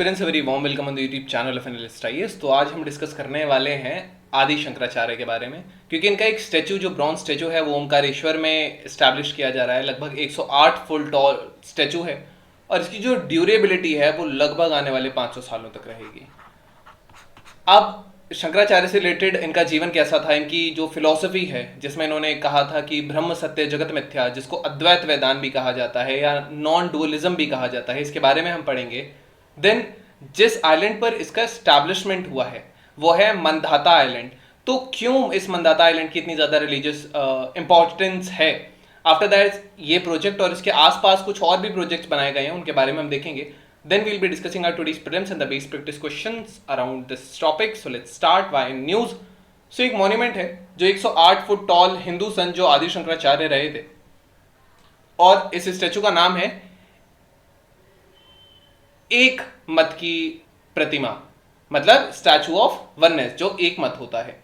Friends, very warm welcome on the YouTube channel of analyst IAS. तो आज हम discuss करने वाले हैं आदि शंकराचार्य के बारे में, क्योंकि इनका एक स्टैचू जो ब्रॉन्ज स्टैचू है वो ओमकारेश्वर में इस्टेब्लिश किया जा रहा है। लगभग 108 फुल टॉल स्टैचू है और इसकी जो ड्यूरेबिलिटी है वो लगभग आने वाले 500 सालों तक रहेगी। अब शंकराचार्य से रिलेटेड इनका जीवन कैसा था, इनकी जो फिलॉसफी है जिसमें इन्होंने कहा था कि ब्रह्म सत्य जगत मिथ्या, जिसको अद्वैत वेदांत भी कहा जाता है या नॉन डुअलिज्म भी कहा जाता है, इसके बारे में हम पढ़ेंगे। देन जिस आइलैंड पर इसका एस्टैब्लिशमेंट हुआ है वो है मंदाता आइलैंड। तो क्यों इस मंदाता आइलैंड की इतनी ज़्यादा रिलीजियस इंपॉर्टेंस है, आफ्टर दैट ये प्रोजेक्ट और इसके आसपास कुछ और भी प्रोजेक्ट्स बनाए गए हैं, उनके बारे में हम देखेंगे। Then we'll be discussing our today's prelims and the base practice questions around this topic. So let's start by news. So एक मॉन्यूमेंट है जो 108 फुट टॉल हिंदू संत जो आदि शंकराचार्य रहे थे, और इस स्टैचू का नाम है एक मत की प्रतिमा, मतलब स्टैचू ऑफ वननेस, जो एक मत होता है।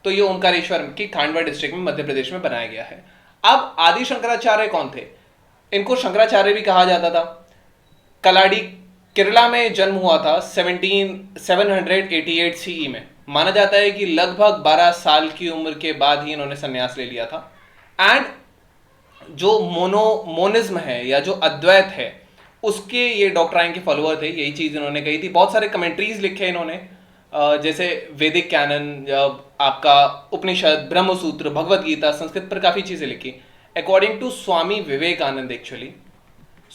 तो ये ओमकारेश्वर की खांडवा डिस्ट्रिक्ट में मध्य प्रदेश में बनाया गया है। अब आदि शंकराचार्य कौन थे? इनको शंकराचार्य भी कहा जाता था। कलाडी केरला में जन्म हुआ था 788 सीई में। माना जाता है कि लगभग 12 साल की उम्र के बाद ही इन्होंने संन्यास ले लिया था। एंड जो मोनिज्म है या जो अद्वैत है उसके ये डॉक्ट्राइन के फॉलोअर थे। यही चीज इन्होंने कही थी। बहुत सारे कमेंट्रीज लिखे इन्होंने, जैसे वैदिक कैनन, आपका उपनिषद, ब्रह्मसूत्र, भगवत गीता, संस्कृत पर काफी चीजें लिखी। According to Swami Vivekananda, actually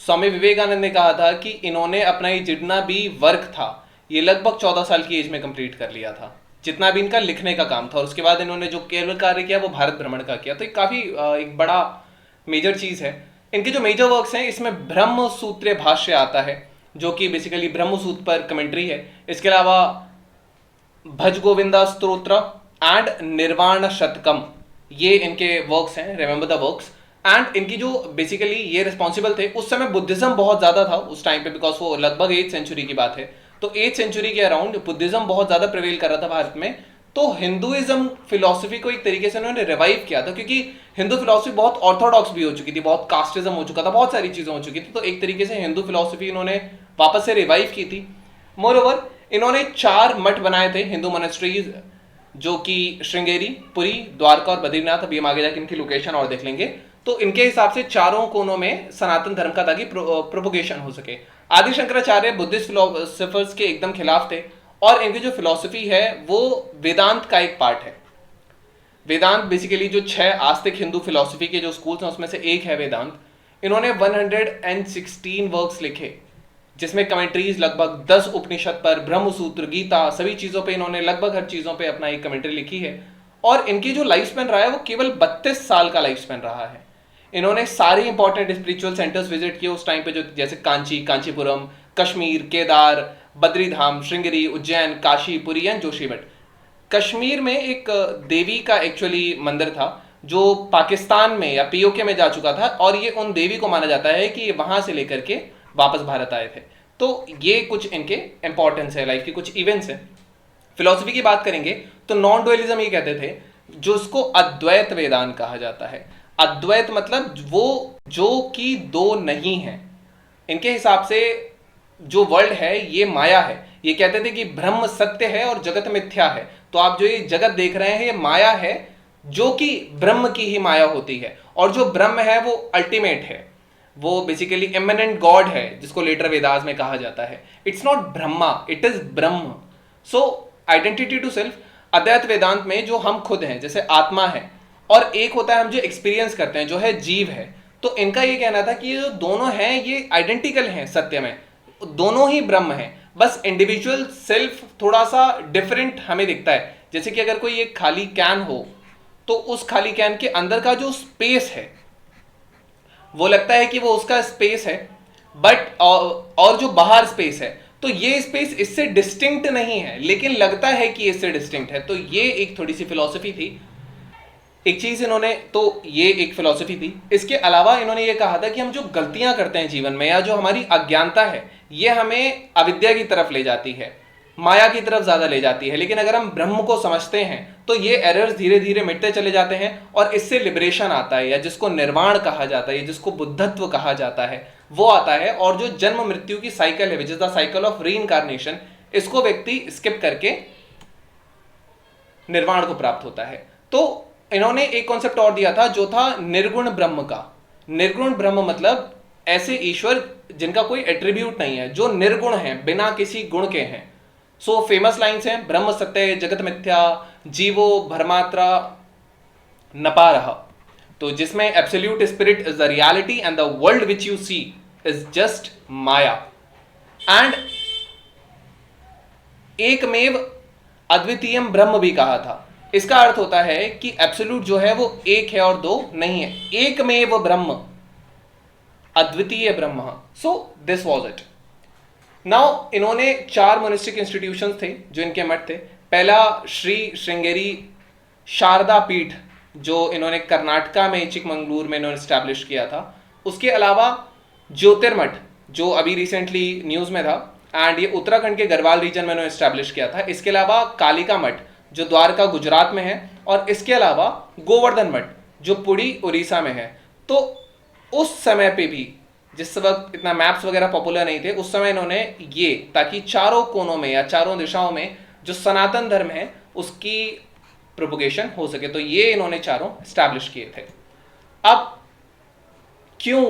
Swami Vivekananda ने कहा था कि इन्होंने अपना ये जितना भी वर्क था ये लगभग 14 साल की एज में कंप्लीट कर लिया था, जितना भी इनका लिखने का काम था। और उसके बाद इन्होंने जो केवल कार्य किया वो भारत भ्रमण का किया। तो ये काफी एक बड़ा मेजर चीज है। इनके जो मेजर वर्क्स हैं इसमें ब्रह्म सूत्र भाष्य आता है, जो कि बेसिकली ब्रह्म सूत्र पर कमेंट्री है। इसके अलावा भज गोविंदा स्तोत्र एंड निर्वाण शतकम, ये इनके वर्क्स हैं, रिमेंबर द वर्क्स। एंड इनकी जो बेसिकली ये रिस्पॉन्सिबल थे, उस समय बुद्धिज्म बहुत ज्यादा था उस टाइम पे, बिकॉज वो लगभग 8th सेंचुरी की बात है। तो 8th सेंचुरी के अराउंड बुद्धिज्म बहुत ज्यादा प्रिवेल कर रहा था भारत में। तो हिंदुइज्म फिलोसफी को एक तरीके से उन्होंने रिवाइव किया था, क्योंकि हिंदू फिलोसफी बहुत ऑर्थोडॉक्स भी हो चुकी थी, बहुत कास्टिज्म हो चुका था, बहुत सारी चीजें हो चुकी थी। तो एक तरीके से हिंदू फिलोसफी इन्होंने वापस से रिवाइव की थी। मोरओवर इन्होंने 4 मठ बनाए थे, हिंदू मोनेस्ट्रीज, जो कि श्रृंगेरी, पुरी, द्वारका और बद्रीनाथ। अभी हम आगे जाकर इनकी लोकेशन और देख लेंगे। तो इनके हिसाब से चारों कोनों में सनातन धर्म का, ताकि प्रोपोगेशन हो सके। आदि शंकराचार्य बुद्धिस्ट फिलोसफर्स के एकदम खिलाफ थे, और इनकी जो फिलोसफी है वो वेदांत का एक पार्ट है। वेदांत बेसिकली जो 6 आस्तिक हिंदू फिलोसफी के जो स्कूल्स हैं उसमें से एक है वेदांत। इन्होंने 116 वर्क्स लिखे, जिसमें कमेंट्रीज लगभग 10 उपनिषद पर, ब्रह्मसूत्र, गीता, सभी चीजों पे इन्होंने लगभग हर चीजों पे अपना एक कमेंट्री लिखी है। और इनकी जो लाइफ स्पेन रहा है वो केवल 32 साल का लाइफ स्पेन रहा है। इन्होंने सारे इंपॉर्टेंट स्पिरिचुअल सेंटर्स विजिट किए उस टाइम पे, जो जैसे कांचीपुरम, कश्मीर, केदार, बद्रीधाम, श्रृंगेरी, उज्जैन, काशी, पुरी एंड जोशीमठ। कश्मीर में एक देवी का एक्चुअली मंदिर था जो पाकिस्तान में या पीओके में जा चुका था, और ये उन देवी को माना जाता है कि ये वहां से लेकर के वापस भारत आए थे। तो ये कुछ इनके इंपॉर्टेंस है, लाइफ के कुछ इवेंट्स हैं। फिलोसफी की बात करेंगे तो नॉन डुअलिज्म ये कहते थे, जो इसको अद्वैत वेदांत कहा जाता है। अद्वैत मतलब वो जो कि दो नहीं है। इनके हिसाब से जो वर्ल्ड है ये माया है। ये कहते थे कि ब्रह्म सत्य है और जगत मिथ्या है। तो आप जो ये जगत देख रहे हैं ये माया है, जो कि ब्रह्म की ही माया होती है, और जो ब्रह्म है वो अल्टीमेट है, वो बेसिकली इमिनेंट गॉड है, जिसको लेटर वेदास में कहा जाता है। It's not Brahma, it is Brahma. So identity to self, अद्वैत वेदांत में जो हम खुद हैं, जैसे आत्मा है, और एक होता है हम जो एक्सपीरियंस करते हैं, जो है जीव है। तो इनका ये कहना था कि ये जो दोनों हैं ये आइडेंटिकल हैं, सत्य में दोनों ही ब्रह्म हैं, बस इंडिविजुअल सेल्फ थोड़ा सा डिफरेंट हमें दिखता है। जैसे कि अगर कोई एक खाली कैन हो तो उस खाली कैन के अंदर का जो स्पेस है वो लगता है कि वो उसका स्पेस है, बट और जो बाहर स्पेस है तो ये स्पेस इससे डिस्टिंक्ट नहीं है, लेकिन लगता है कि इससे डिस्टिंक्ट है। तो ये एक थोड़ी सी फिलॉसफी थी, एक चीज इन्होंने, तो ये एक फिलॉसफी थी। इसके अलावा इन्होंने ये कहा था कि हम जो गलतियां करते हैं जीवन में, या जो हमारी अज्ञानता है, ये हमें अविद्या की तरफ ले जाती है। माया की तरफ ज्यादा ले जाती है। लेकिन अगर हम ब्रह्म को समझते हैं तो ये एरर्स धीरे धीरे मिटते चले जाते हैं और इससे लिबरेशन आता है, या जिसको निर्वाण कहा जाता है, जिसको बुद्धत्व कहा जाता है, वो आता है। और जो जन्म मृत्यु की साइकिल है, which is the cycle of reincarnation, इसको व्यक्ति स्किप करके निर्वाण को प्राप्त होता है। तो इन्होंने एक कॉन्सेप्ट और दिया था जो था निर्गुण ब्रह्म का। निर्गुण ब्रह्म मतलब ऐसे ईश्वर जिनका कोई एट्रीब्यूट नहीं है, जो निर्गुण है, बिना किसी गुण के हैं। सो फेमस लाइन्स हैं, ब्रह्म सत्य जगत मिथ्या जीवो भरमात्रा नपारह। तो जिसमें absolute spirit is the reality and the world which you see is just maya. And एकमेव अद्वितीयम ब्रह्म भी कहा था। इसका अर्थ होता है कि एब्सोल्यूट जो है वो एक है और दो नहीं है, एकमेव ब्रह्म, अद्वितीय ब्रह्म। So this was it. Now इन्होंने 4 मोनिस्टिक इंस्टीट्यूशंस थे जो इनके मठ थे। पहला श्री श्रृंगेरी शारदा पीठ, जो इन्होंने कर्नाटका में चिकमंगलूर में इन्होंने स्टैब्लिश किया था। उसके अलावा ज्योतिर्मठ जो अभी रिसेंटली न्यूज में था, एंड ये उत्तराखंड के गढ़वाल रीजन में इन्होंने स्टैब्लिश किया था। इसके अलावा कालिका मठ जो द्वारका गुजरात में है, और इसके अलावा गोवर्धन मठ जो पुरी उड़ीसा में है। तो उस समय पे भी, जिस वक्त इतना मैप्स वगैरह पॉपुलर नहीं थे, उस समय इन्होंने ये, ताकि चारों कोनों में या चारों दिशाओं में जो सनातन धर्म है उसकी प्रोपोगेशन हो सके, तो ये इन्होंने चारों स्टैब्लिश किए थे। अब क्यों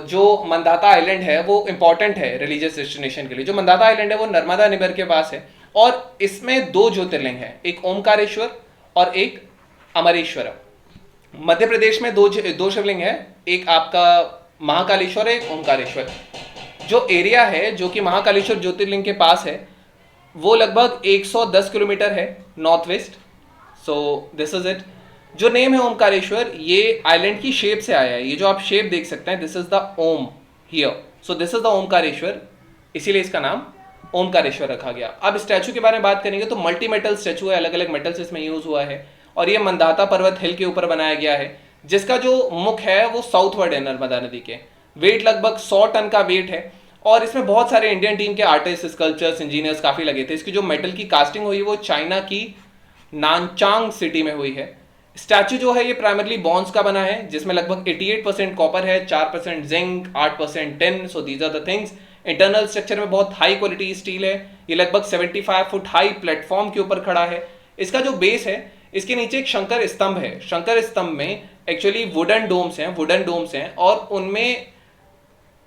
जो मंदाता आइलैंड है वो इंपॉर्टेंट है रिलीजियस डेस्टिनेशन के लिए। जो मंदाता आइलैंड है वो नर्मदा निबर के पास है, और इसमें 2 ज्योतिर्लिंग हैं, एक ओमकारेश्वर और एक अमरेश्वर। मध्य प्रदेश में दो शिवलिंग है, एक आपका महाकालेश्वर है, एक ओमकारेश्वर। जो एरिया है जो कि महाकालेश्वर ज्योतिर्लिंग के पास है वो लगभग 110 किलोमीटर है north west. So this is it. जो नेम है ओमकारेश्वर, ये आइलैंड की शेप से आया है। ये जो आप शेप देख सकते हैं, this is the Om here, so this is the Omkareshwar, इसीलिए इसका नाम ओमकारेश्वर रखा गया। अब स्टैचू के बारे में बात करेंगे तो मल्टी मेटल स्टैचू है, अलग अलग मेटल्स इसमें यूज हुआ है, और ये मंदाता पर्वत हिल के ऊपर बनाया गया है, जिसका जो मुख है वो साउथवर्ड है नर्मदा नदी के। वेट लगभग 100 टन का वेट है, और इसमें बहुत सारे इंडियन टीम के आर्टिस्ट, स्कल्पचर्स, इंजीनियर्स काफी लगे थे। इसकी जो मेटल की कास्टिंग हुई वो चाइना की नानचांग सिटी में हुई है। स्टैचू जो है ये प्राइमरली बॉन्स का बना है, जिसमें लगभग 88% कॉपर है, 4% zinc, 8% tin. So these are the things. Internal structure में बहुत हाई क्वालिटी स्टील है। ये लगभग 75 फुट हाई प्लेटफॉर्म के ऊपर खड़ा है। इसका जो बेस है, इसके नीचे एक शंकर स्तंभ है। शंकर स्तंभ में एक्चुअली वुडन डोम्स हैं, और उनमें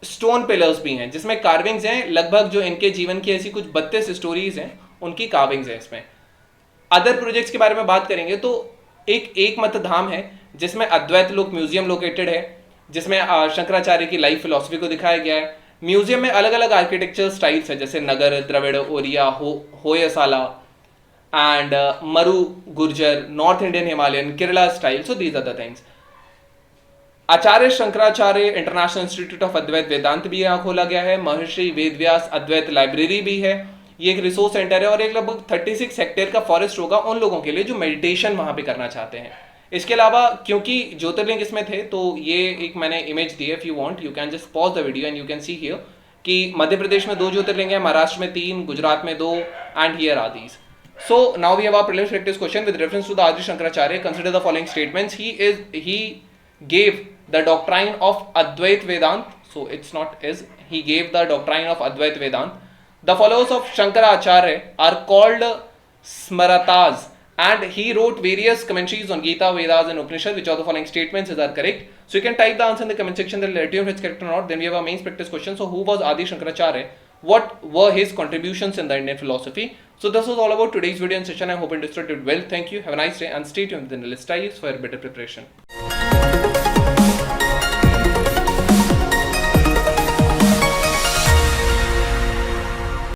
स्टोन पिलर्स भी हैं, जिसमें कार्विंग्स हैं। लगभग जो इनके जीवन की ऐसी कुछ 32 स्टोरीज हैं, उनकी कार्विंग्स हैं इसमें। अदर प्रोजेक्ट्स के बारे में बात करेंगे तो एक मत धाम है, जिसमें अद्वैत लोक म्यूजियम लोकेटेड है, जिसमें शंकराचार्य की लाइफ फिलॉसफी को दिखाया गया है। म्यूजियम में अलग अलग आर्किटेक्चर स्टाइल्स है, जैसे नगर, द्रविड़, ओरिया, Hoysala and Maru Gurjar, North Indian, Himalayan, Kerala style. So these are the things. Acharya Shankaracharya international institute of Advaita Vedanta भी यहाँ खोला गया है। महर्षि वेदव्यास अद्वैत लाइब्रेरी भी है। ये एक रिसोर्स सेंटर है, और एक लगभग 36 हेक्टेयर का फॉरेस्ट होगा उन लोगों के लिए जो मेडिटेशन वहां पे करना चाहते हैं। इसके अलावा क्योंकि ज्योतिर्लिंग इसमें थे, तो ये एक मैंने इमेज दी है। If you want you can just pause the video and you can see here कि मध्य प्रदेश में 2 ज्योतिर्लिंग है, महाराष्ट्र में 3, गुजरात में 2, and here are these. So now we have our prelims practice question with reference to the Adi Shankaracharya. Consider the following statements. He gave the doctrine of Advait Vedant. So it's not is. He gave the doctrine of Advait Vedant. The followers of Shankaracharya are called Smaratas, and he wrote various commentaries on Gita, Vedas, and Upanishad. Which of the following statements are correct? So you can type the answer in the comment section. They'll let you know if it's correct or not. Then we have our main practice question. So who was Adi Shankaracharya? What were his contributions in the Indian philosophy? So this was all about today's video and session. I hope you understood it well. Thank you. Have a nice day and stay tuned with the Nilist Styles for better preparation.